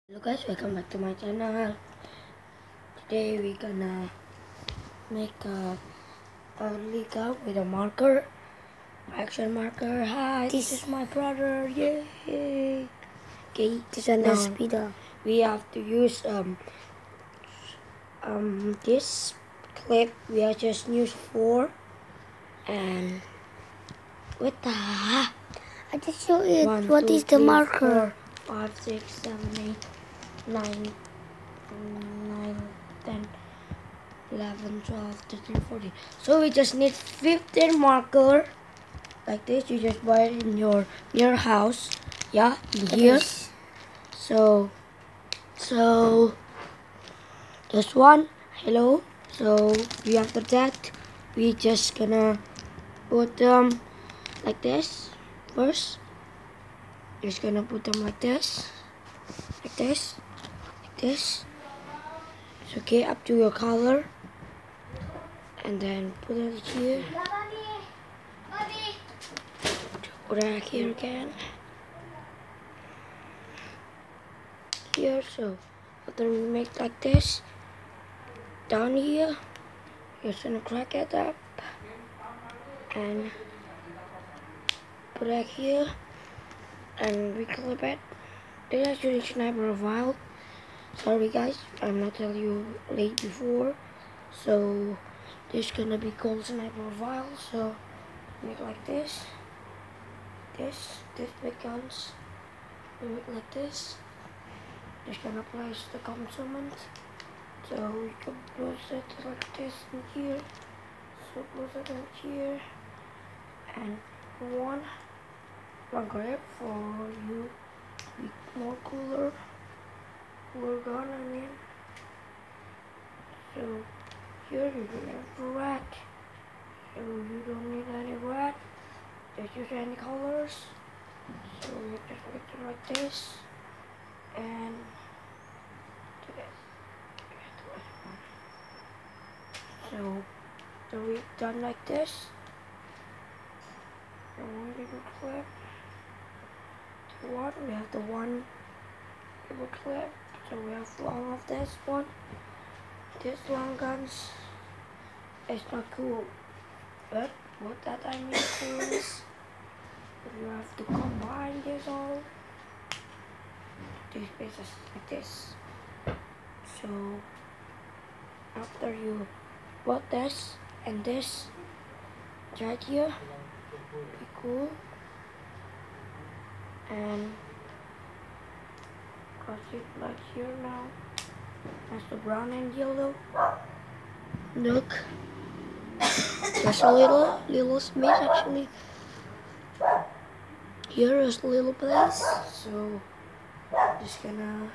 Hello guys, welcome back to my channel. Today we're gonna make a liga with a marker, action marker. Hi, this is my brother. Yay! Okay, This is now speeder. we have to use this clip. We are just use 4 and what the I just show it. 1, What 2, is the 3, marker? 4, 5, 6, 7, 8, 9, 10, 11, 12, 13, 14. So we just need 15 marker like this. You just buy it in your house. Yeah, in here. So this one. Hello. So after that, we just gonna put them like this first. Just gonna put them like this, like this, like this. It's okay, up to your color. And then put it here. Put it here again. Here, so after we make like this, down here, you're just gonna crack it up and put it here and we clip it. This is actually sniper while. Sorry guys, I'm not telling you late before. So this gonna be called sniper while. So make like this. This big guns. We make like this. Just gonna place the component. So we can close it like this in here. So close it in here. And one grip for you to be more cooler gun, I mean. So here you don't have red. So you don't need any red. Just use any colors. So we just make it like this. And so we've done like this. The one paper clip. We have the one paper clip. So we have all of this one. This long guns. It's not cool. But what that I mean cool is you have to combine this all. These pieces like this. So after you put this and this right here, be cool, and cross it like here now. That's the brown and yellow. Look, there's a little space actually. Here is a little place, so just gonna